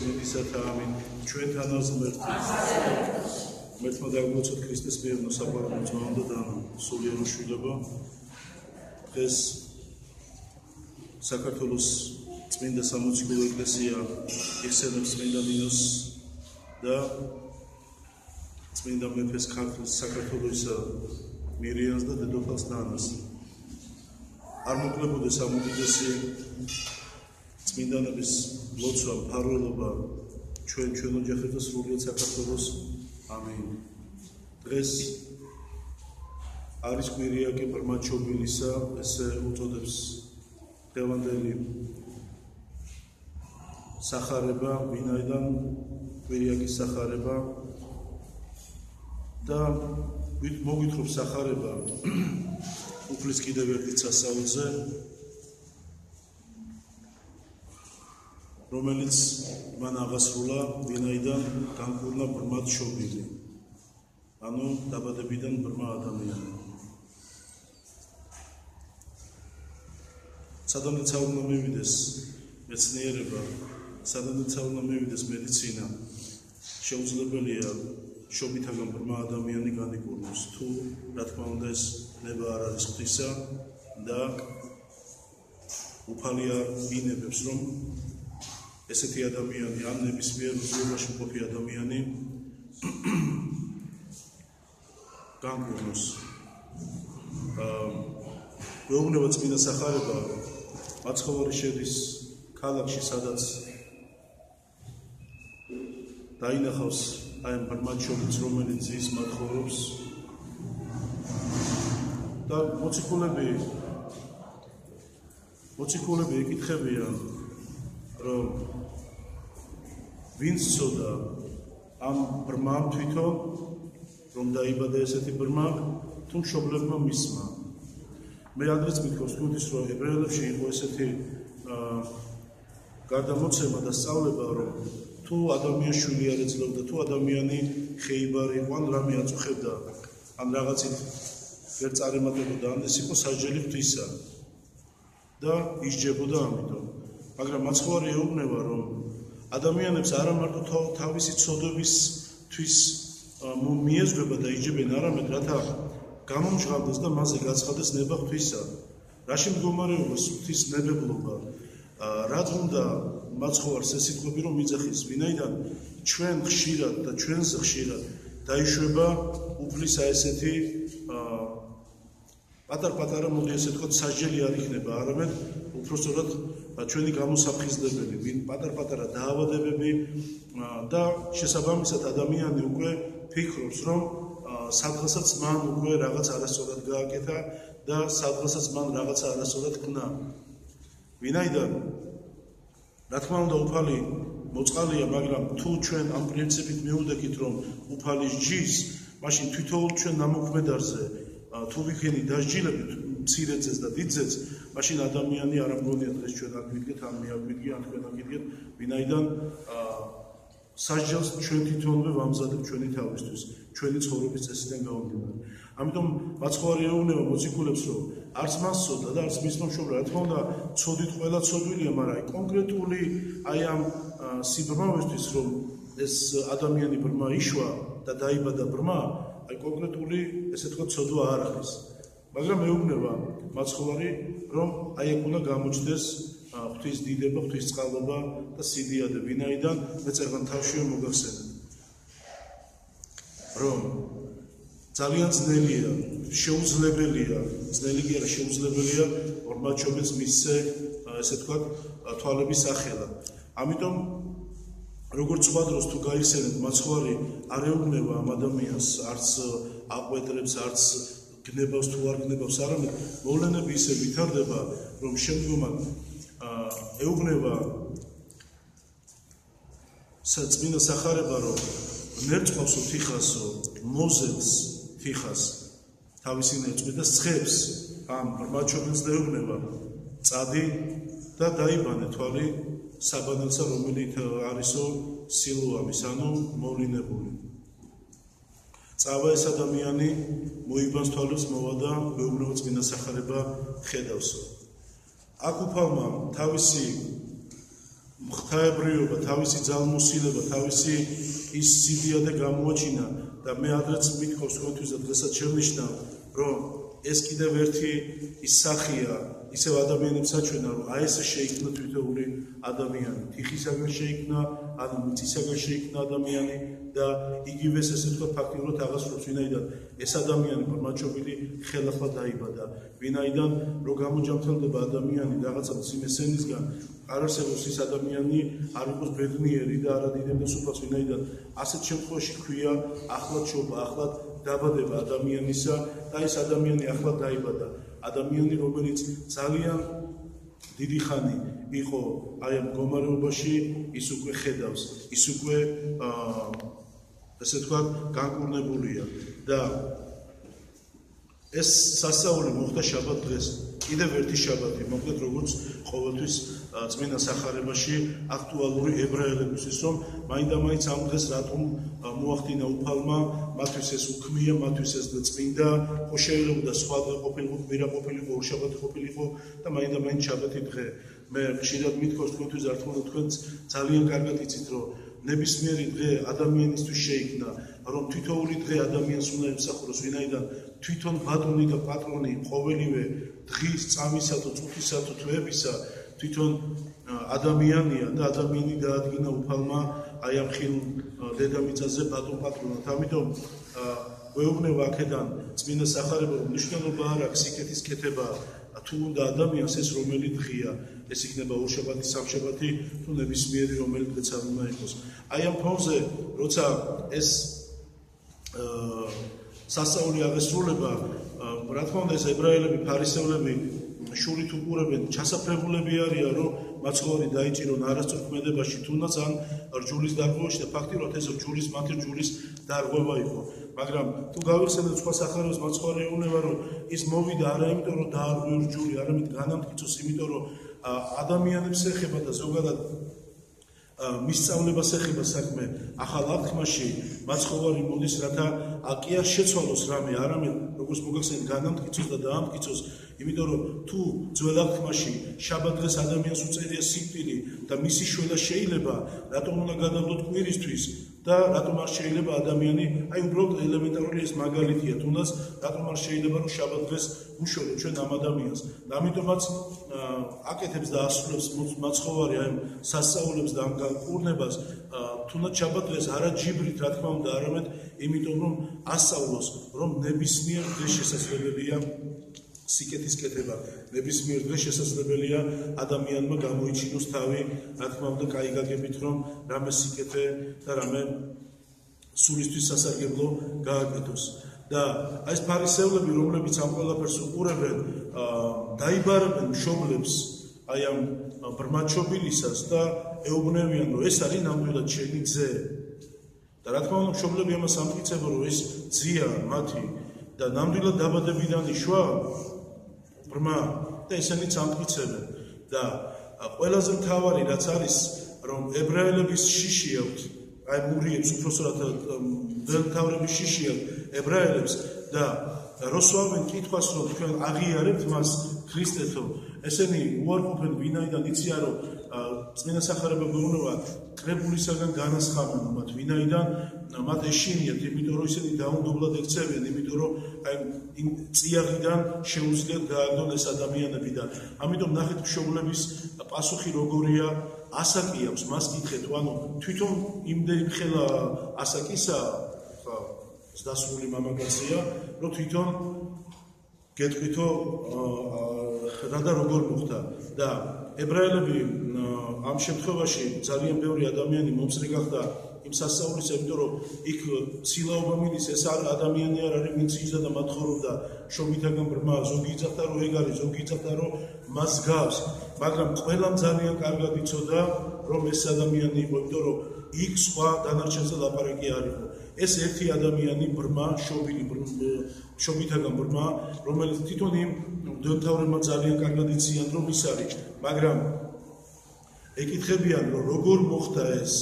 წმინდისათა ამინ ჩვენ თანაზმერთ მერთმა დაგმოცოთ ქრისტეს მიერ მოსაბარო მოწმეობა და სულიერი შვილობა დღეს საქართველოს წმინდა სამოციქულო ეკლესია იხსენებს წმინდა ნინოს და წმინდა მეფეს ქართლის საქართველოსა მირიანს და დედოფალს დანას არ მოკლებოდეს ამ უდიდესი წმინდანების ლოცვა მფარველობა ჩვენ ოჯახებს და სრულიად საქართველოს ამინ დღეს არის კვირიაკი ბრმაჩობილისა ესე უწოდებს დღევანდელი სახარება ვინაიდან კვირიაკის სახარება და მოგვითხრობს სახარება უფლის კიდევ ერთი სასაუზე რომელიც მან აღასრულა ვინაიდან განკურნა ბრმაჩობილი ანუ დაბადებიდან ბრმა ადამიანი სადამდეცა უნდა მივიდეს მეცნიერება სადამდეცა უნდა მივიდეს მედიცინა შეუძლებელია შობითაგან ბრმა ადამიანი განიკურნოს თუ რა თქმა უნდა ეს ნება არ არის ღვთისა და უფალია ინებებს რომ ესეთი ადამიანი ამ ნებისმიერ უზრუნველობაში მყოფი ადამიანი განკურნოს გვეუბნება წმინდა სახარება მაცხოვარი შედის ქალაქში სადაც დაინახავს აი ამ ბრმაჩობილს რომელიც ის მათხოვრობს და მოციქულები ეკითხებიან რომ ვინც ცოდა ამ ბრმამ თვითონ რომ დაიბადა ესეთი ბრმა თუ მშობლებმა მისმა მე ადრეც მითხოვს თვითის რომ ებრაელებში იყო ესეთი გარდამოცემა და სწავლება რომ თუ ადამიანს შვილი არ ეძლეოდა თუ ადამიანი ხეიბარი იყო ან რამე აწუხებდა ან რაღაცით ვერ წარემატებოდა ან ეს იყო სასჯელი ღვთისა და ისჯებოდა ამიტომ მაგრამ მაცხოვარი ეუბნება რომ ადამიანებს არა მარტო თავისი ცოდვებისთვის მიეზღება და იჯებენ არამედ რათა გამომჟღავდეს და მასზე გაცხადეს ნება ღვთისა რაში მდგომარეობს ღვთის ნებებლობა რაც უნდა მაცხოვარს ეს სიტყვები რომ მიძახის ვინაიდან ჩვენ ხშირად და ჩვენს ხშირად დაიშვება უფლისა ესეთი პატარ-პატარა მოდი ესე ვთქვათ სასჯელი არ იქნება არამედ უпростоრად ჩვენი გამოსაფხიზლებელი ვინ პატარ-პატარა დაავადებები და შესაბამისად ადამიანი უკვე ფიქრობს რომ სადღასაც მან უკვე რაღაც არასწორად გააკეთა და სადღასაც მან რაღაც არასწორად ქნა ვინაიდან რა თქმა უნდა უფალი მოწყალია მაგრამ თუ ჩვენ ამ პრინციპით მივუდექით რომ უფალი სჯის მაშინ თვითონ ჩვენ ნამოქმედარზე თუ ვიქენი დასჯილებით მცირეძეს და დიდძეს მაშინ ადამიანი არ ამგონია დღეს ჩვენ არ გვიდგეთ ან მე არ გვიდგე ან თქვენ არ გიდგეთ ვინაიდან სასჯელს ჩვენ თვითონვე ვამზადებთ ჩვენი თავისთვის ჩვენი ცხოვრების წესიდან გამომდინარე ამიტომ მაცხოვარი ეუბნება მოციქულებს რომ არც მას ცოდა და არც მისმა მშობლმა რა თქმა უნდა ცოდით ყველა ცოდვილია მაგრამ აი კონკრეტული აი ამ სიბრმავისთვის რომ ეს ადამიანი ბრმა იშვა და დაიბადა ბრმა აი კონკრეტული ესე თქვა ცოდვა არ არის მაგრამ ეუბნება მაცხოვარი რომ აი აქ უნდა გამოჩნდეს ღვთის დიდება ღვთის წყალობა და სიდიადე ვინაიდან მე წერგან თავშივე მოგახსენეთ რომ ძალიან ძნელია შეუძლებელია ძნელი კი არა შეუძლებელია ბრმაჩობილს მისცე ესე თქვა თვალების ახლა ამიტომ როგორც სხვა დროს თუ გაიხსენებთ მაცხოვარი არ ეუბნება ამ ადამიანს არც აყვეტრებს არც გნებავს თუ არ გნებავს არამედ მოვლენები ისე ვითარდება რომ შემდგომად ეუბნება წმინდა სახარება რომ ნერწყვავსო თიხასო მოზელს თიხას თავისი ნერწყვით და სხებს ამ ბრმაჩობილს და ეუბნება წადი და დაიბანე თვალი საბანელსა რომელიც არისო სილოამის ანუ მოვლინებული წავა ეს ადამიანი მოიბანს თვალებს მოვა და მეუბნება წმინდა სახარება ხედავსო აქ უფალმა თავისი ღვთაებრიობა, თავისი ძალმოსილება, თავისი ის სიდიადე გამოაჩინა და მე ადრეც მithავს თქვენთვის და დღესაც შევნიშნავ, რომ ეს კიდევ ერთი ის სახია, ისევ ადამიანებს საჩვენა, რომ აი ესე შეიქმნა თვითეული ადამიანი, თიხისაგან შეიქმნა, ანუ მიწისაგან შეიქმნა ადამიანი და იგივე ესე ვთქვათ ფაქტიურად აღასრულებს, ვინაიდან ეს ადამიანი ბრმაჩობილი ხელახლა დაიბადა, ვინაიდან რო გამოჯამთელდება ადამიანი რაღაცა სიმესენისგან, არ არსებობს ის ადამიანი არ იყოს ბედნიერი და არ ადიდებდეს უფალს, ვინაიდან ასეთ შემთხვევაში ქვია ახლად შობა, ახლად დაბადება ადამიანისა და ეს ადამიანი ახლად დაიბადა. ადამიანი, რომელიც ძალიან დიდი ხანი იყო აი ამ მდგომარეობაში, ის უკვე ხედავს, ის უკვე ესე ვთქვათ, განკურნებულია და ეს სასწაული მოხდა შაბათ დღეს. კიდევ ერთი შაბათი, მოკლედ როგორც ყოველთვის წმინდა სახარებაში აქტუალური ებრაელებისთვის, რომ მაინდა-მაინც ამ დღეს რატომ მოახდინა უფალმა, მათთვის ეს უქმია, მათთვის ეს წმინდა, ხო შეიძლება სხვა დღე ყოფილიყო, კვირა ყოფილიყო, ორშაბათი ყოფილიყო და მაინდა-მაინც შაბათი დღე. მე ხშირად მithქვავს თქვენთვის რა თქმა უნდა, თქვენ ძალიან კარგად იცით, რომ ნებისმიერი დღე ადამიანისთვის შეიქმნა, რომ თითოეული დღე ადამიანს უნდა ემსახუროს, ვინაიდან თვითონ ბატონი და პატრონი ყოველივე დღის, წამისა თუ წუთისა თუ თვეებისა თვითონ ადამიანია და ადამიანი დაადგინა უფალმა აი ამ ხილ დედამიწაზე ბატონ პატრონად. ამიტომ ვეუბნევ აქედან წმინდა სახარება, რომ მნიშვნელობა არ აქვს სიკეთის კეთება თუ უნდა ადამიანს ეს რომელი დღეა, ეს იქნება ორშაბათი, სამშაბათი თუ ნებისმიერი რომელი დღეც არ უნდა იყოს. აი ამ ფონზე, როცა ეს სასწაული აღესრულება, რა თქმა უნდა ეს ებრაელები, ფარისევლები შურით უყურებენ, ჩასაფრებულები არიან, რომ მაცხოვარი დაიჭირონ არასწორ ქმედებაში, თუნდაც ან რჯულის დარღვევაში და ფაქტიურად ეს რჯულის მათი რჯულის დარღვევა იყო. მაგრამ თუ გავიხსენებთ სხვა სახარებას, მაცხოვარი ეუბნება, რომ ის მოვიდა არა იმიტომ, რომ დაარღვევ რჯული, არამედ განამტკიცოს, იმიტომ, რომ ადამიანებს ეხება და ზოგადად მისწავლებას ეხება საქმე ახალ აღთქმაში, მაცხოვარი მოდის, რათა კი არ შეცვალოს რამე, არამედ როგორც მოგახსენეთ, განამტკიცოს და დაამტკიცოს, იმიტომ რომ თუ ძველ აღთქმაში შაბათ დღეს ადამიანს უწევია სიკვდილი და მისი შველა შეიძლება, რატომ უნდა გადავდოთ კვირისთვის და რატომ არ შეიძლება ადამიანი, აი უბრალოდ ელემენტარული ეს მაგალითია, თუნდაც რატომ არ შეიძლება რომ შაბათ დღეს უშველოთ ჩვენ ამ ადამიანს. და ამიტომაც აკეთებს და ასრულებს მაცხოვარი აი სასწაულებს და ამ განკურნებას, თუნდაც შაბათ დღეს არა ჯიბრით, რა თქმა უნდა, არამედ იმიტომ რომ ასწავლოს, რომ ნებისმიერ დღეს შესაძლებელია სიკეთის კეთება, ნებისმიერ დღეს შესაძლებელია ადამიანმა გამოიჩინოს თავი, რა თქმა უნდა, კაი გაგებით, რომ რამე სიკეთე და რამე სულისთვის სასარგებლო გააკეთოს. და აი ეს ფარისევლები, რომლებიც ამ ყველაფერს უყურებენ, დაიბარებენ მშობლებს აი ამ ბრმაჩობილისას და ეუბნებიან, რომ ეს არის ნამდვილად შენი ძე. და რა თქმა უნდა, მშობლები ამას ამტკიცებენ, რომ ეს ძია მათი და ნამდვილად დაბადებიდან იშვა ბრმა და ესენიც ამტკიცებენ. და ყველაზე მთავარი რაც არის, რომ ებრაელების შიში აქვთ, აი მურიებს უпроსტად მდელმთავრების შიში აქვთ ებრაელებს და როსვავენ კითხვას, რომ თქვენ აღიარებთ მას ქრისტეთო, ესენი უარყოფენ, ვინაიდან იციან, რომ წმინდა სახარება გვეუბნება კრებულისაგან განასხამენ მათ, ვინაიდან მათ ეშინიათ, იმიტომ რომ ისინი დაუნდობლად ექცევიან, იმიტომ რომ აი იმ წიაღიდან შეუძლიათ გააგდონ ეს ადამიანები და ამიტომ ნახეთ მშობლების პასუხი როგორია, ასაკი აქვს, მას კითხეთ, ანუ თვითონ იმდენი ხელა ასაკისა, ხა დასრული მამაკაცია, რომ თვითონ გეტყვითო რა და როგორ მოხდა და ებრაელები ამ შემთხვევაში ძალიან ბევრი ადამიანი მომსწრე გახდა იმ სასწაულისა, იმიტომ რომ იქ ცილაობა მიდის, ეს ადამიანი არ არის, ვინც იჯდა და მათ ხოვდა შობითაგან ბრმა, ზოგი იცავდა, რომ ეგ არის, ზოგი იცავდა, რომ მას გავს, მაგრამ ყველამ ძალიან კარგად იცოდა, რომ ეს ადამიანი იყო, იმიტომ რომ იქ სხვა დანარჩენზე ლაპარაკი არ იყო. ეს ერთი ადამიანი ბრმა, შობითაგან ბრმა, რომელიც თვითონ იმ მდელმთავრებმა ძალიან კარგად იციან, რომ ის არის, მაგრამ ეკითხებიან, რომ როგორ მოხდა ეს.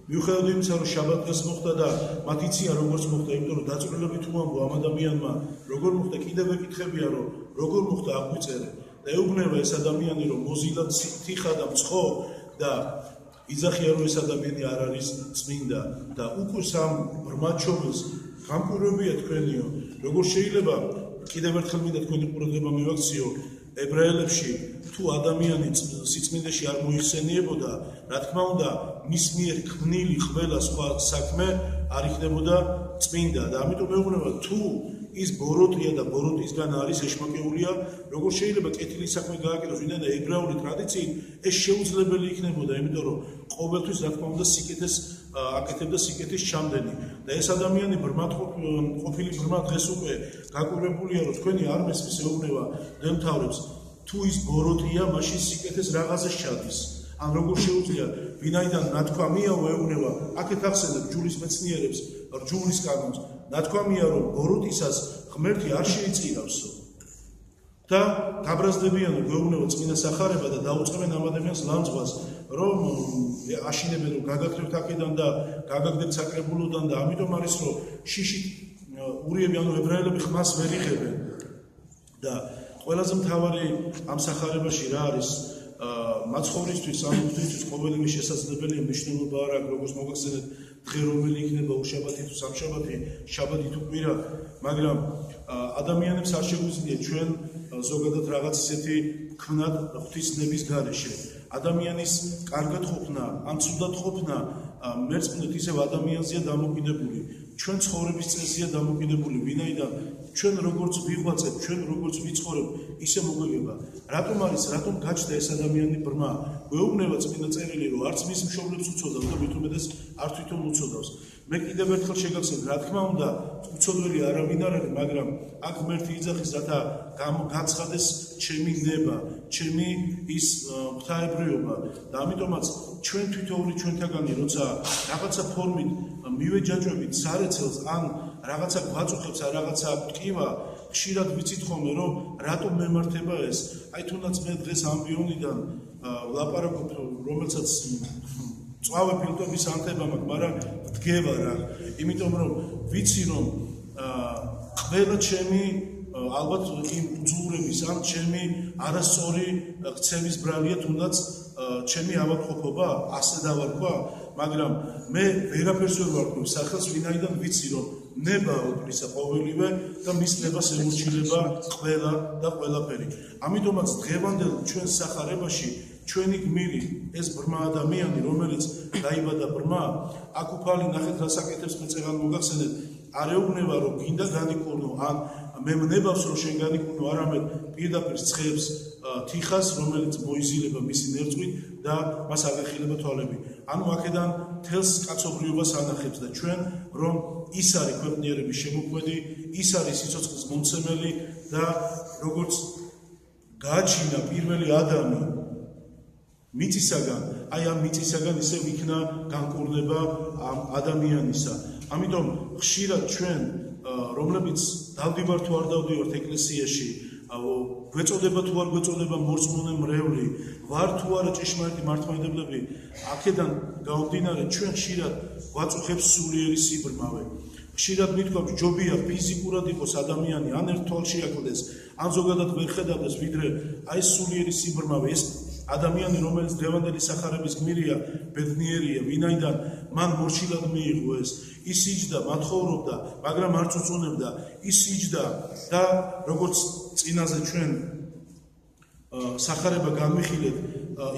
მიუხედავად იმისა, რომ შაბათ დღეს მოხდა და მათ იციან როგორც მოხდა, იმიტომ რომ დაწვრილებით თუ ამბო ამ ადამიანმა როგორ მოხდა, კიდევ ეკითხებიან, რომ როგორ მოხდა აღვიწერე და ეუბნება ეს ადამიანი, რომ მოზილა თიხა და მცხო და იძახია რომ ეს ადამიანი არ არის წმინდა და უკვე სამ ბრმაჩობილს გამკვირვებია თქვენიო როგორ შეიძლება კიდევ ერთხელ მინდა თქვენი ყურადღება მივაქციო ებრაელებში თუ ადამიანი სიწმინდეში არ მოიხსენიებოდა რა თქმა უნდა მის მიერ ქმნილი ყველა სხვა საქმე არ იქნებოდა წმინდა და ამიტომ მეუბნება თუ ის ბოროტია და ბოროტისგან არის ეშმაკეულია როგორ შეიძლება კეთილი საქმე გააკეთოს ვინაიდან ებრაული ტრადიციით ეს შეუძლებელი იქნებოდა იმიტომ რომ ყოველთვის რა თქმა უნდა სიკეთეს აკეთებდა სიკეთის ჩამდენი და ეს ადამიანი ყოფილი ბრმა დღეს უკვე გაკვირვებულია რომ თქვენი არ მესმის ეუბნება დემთავრებს თუ ის ბოროტია მაშინ სიკეთის რაღაცას ჩადის ან როგორ შეუძლია ვინაიდან ნათქვამია ეუბნება აქეთ ახსენებ ჯულის მეცნიერებს რჯულის კანონს ნათქვამია რომ ბოროტისას ღმერთი არ შეიწირავსო და გაბრაზდებიან გვეუბნება წმინდა სახარება და დაუწყებენ ამ ადამიანს ლამწვას რომ აშინებენ რომ გაგაქრებთ აქედან და გაგაგდებთ საკრებულოდან და ამიტომ არის რომ შიშით ურიები ანუ ებრაელები ხმას ვერ იღებენ და ყველაზე მთავარი ამ სახარებაში რა არის მაცხოვრისთვის ამ ღვთისთვის ყოველივე შესაძლებელია მნიშვნელობა არ აქვს როგორც მოგახსენეთ დღე რომელი იქნება უშაბათი თუ სამშაბათი შაბათი თუ კვირა მაგრამ ადამიანებს არ შეგვიძლია ჩვენ ზოგადად რაღაც ისეთი ვქვნათ ღვთისნების გარეშე ადამიანის კარგად ყოფნა ან ცუდად ყოფნა მერწმუნეთ ისევ ადამიანზეა დამოკიდებული ჩვენ ცხოვრების წესია დამოკიდებული ვინაიდან ჩვენ როგორც ვიღვაწებ ჩვენ როგორც ვიცხოვრებ ისე მოგვიგება რატომ გაჩნდა ეს ადამიანი ბრმა გვეუბნება წმინდა წერილი რომ არც მის მშობლებს უწოდავს და მით უმეტეს არ თვითონ უწოდავს მე კიდევ ერთხელ შეგახსენებ რა თქმა უნდა უწოდველი არავინ არ არის მაგრამ აქ ღმერთი იძახის რათა გაცხადეს ჩემი ნება ჩემი ის ღვთაებრიობა და ამიტომაც ჩვენ თვითოული ჩვენთაგანი როცა რაღაცა ფორმით მივეჯაჭვებით სარეცელს ან რაღაცა გვაწუხებს ან რაღაცა ტკივა ხშირად ვიცით ხოლმე რომ რატომ მემართება ეს აი თუნდაც მე დღეს ამბიონიდან ვლაპარაკობ რომელსაც წავე ფილტვების ანთება მაქვს მაგრამ ვდგება რა იმიტომ რომ ვიცი რომ ყველა ჩემი ალბათ იმ უძულრების ან ჩემი არასწორი ქცევის ბრალია თუნდაც ჩემი ავადმყოფობა ასე დავარქვა მაგრამ მე ვერაფერს ვერ ვარქვევ სახელს ვინაიდან ვიცი რომ ნება უდრისა ყოველივე და მის ნებას ემორჩილება ყველა და ყველაფერი ამიტომაც დღევანდელ ჩვენ სახარებაში ჩვენი გმირი ეს ბრმა ადამიანი რომელიც დაიბადა ბრმა აქ უფალი ნახეთ რა საკეთებს მე წეგან მოგახსენეთ არ ეუბნება რომ გინდა განიკურნო ან მე მნებავს რომ შენ განიკურნო არამედ პირდაპირ ცხებს თიხას რომელიც მოიზილება მისი ნერწყვით და მას აღეხილება თვალები ანუ აქედან თელს კაცობრიობას ანახებს და ჩვენ რომ ის არის ქვეყნიერების შემოქმედი ის არის სიცოცხლის მომცემელი და როგორც გააჩინა პირველი ადამი მიწისაგან აი ამ მიწისაგან ისევ იქნა განკურნება ამ ადამიანისა ამიტომ ხშირად ჩვენ რომლებიც დავდივართ თუ არ დავდივართ ეკლესიაში გვეწოდება თუ არ გვეწოდება მორწმუნე მრევლი ვარ თუ არა ჭეშმარიტი მართლმადიდებლები აქედან გამომდინარე ჩვენ ხშირად გვაწუხებს სულიერი სიბრმავე ხშირად მithქვამთ ჯობია ფიზიკურად იყოს ადამიანი ან ერთ თვალში აკლდეს ან ზოგადად ვერ ხედავდეს ვიდრე აი სულიერი სიბრმავე ეს ადამიანი რომელიც დღევანდელი სახარების გმირია ბედნიერია ვინაიდან მან მორჩილად მიიღო ეს ის იჯდა მათხოვრობდა მაგრამ არ წუწუნებდა ის იჯდა და როგორც წინაზე ჩვენ სახარება განვიხილეთ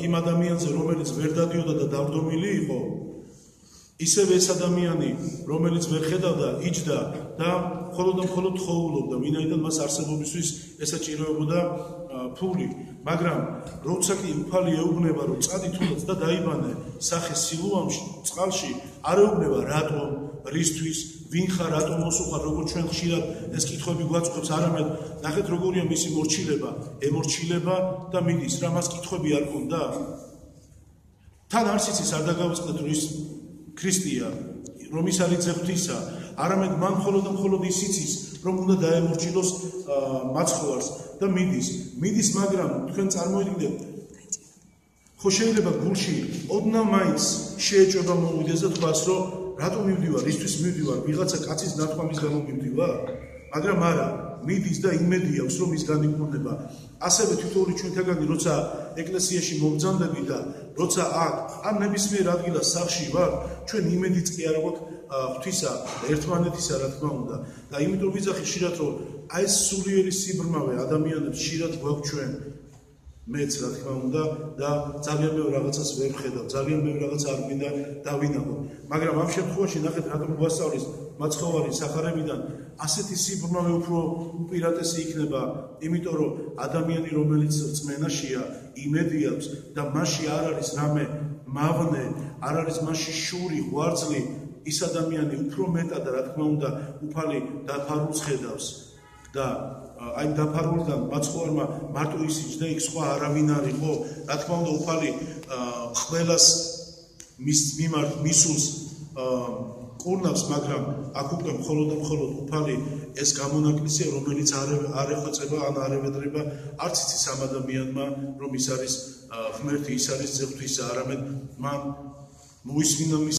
იმ ადამიანზე რომელიც ვერ დადიოდა და დავდომილი იყო ისევ ეს ადამიანი რომელიც ვერ ხედავდა იჯდა და მხოლოდ და მხოლოდ ხოვულობდა ვინაიდან მას არსებობისთვის ესაჭიროებოდა ფული მაგრამ როცა კი უფალი ეუბნება რომ წადი თუნდაც და დაიბანე სახე სილუამში წყალში არ ეუბნება რატომ რისთვის ვინ ხარ რატომ მოსუხარ როგორ ჩვენ ხშირად ეს კითხვები გვაწუხებს არამედ ნახეთ როგორია მისი მორჩილება ემორჩილება და მიდის რა მას კითხვები არ ქონდა თან არც იცის არ დაგავიწყდეთ რომ ის ქრისტია რომ ის არის ძეღვთისა არამედ მან მხოლოდ და მხოლოდ ის იცის რომ უნდა დაემორჩილოს მაცხოვარს და მიდის მაგრამ თქვენ წარმოიდგინეთ ხო შეიძლება გულში ოდნავ მაინც შეეჭვება მოვიდეს და თქვას რომ რატომ მივდივარ ისთვის მივდივარ ვიღაცა კაცის ნათქვამის გამო მივდივარ მაგრამ არა მიდის და იმედი აქვს რომ ის განიკურნება. ასევე თითოეული ჩვენთაგანი როცა ეკლესიაში მომბრძანდები და როცა აქ ან ნებისმიერ ადგილას სახლში ვარ, ჩვენ იმედიც კი არ გვაქვს ღვთისა, ერთმანეთისა რა თქმა უნდა. და იმიტომ ვიძახი ხშირად რომ აი ეს სულიერი სიბრმავე ადამიანებს ხშირად გვაქვს ჩვენ მეც რა თქმა უნდა და ძალიან ბევრ რაღაცას ვერ ხედავ, ძალიან ბევრ რაღაც არ მინდა დავინახო. მაგრამ ამ შემთხვევაში ნახეთ რატომ გვასწავლის მაცხოვარი სახარებიდან ასეთი სიბრმავე უფრო უპირატესი იქნება, იმიტომ რომ ადამიანი რომელიც რწმენაშია, იმედი აქვს და მასში არ არის რამე მავნე, არ არის მასში შური, ღვაწლი, ის ადამიანი უფრო მეტად რა თქმა უნდა უფალი დაფარულს ხედავს და აი დაფარულიდან მაცხოვარმა მარტო ის იჯდა იქ სხვა არავინ არ იყო, რა თქმა უნდა უფალი ყველას მის მიმართ მისულს კურნავს, მაგრამ აქ უკვე მხოლოდ და მხოლოდ უფალი ეს გამონაკლისია, რომელიც არ ეხვეწება ან არ ევედრება არც იცის ამ ადამიანმა, რომ ის არის ღმერთი, ის არის ძე ღვთისა, არამედ მან მოისმინა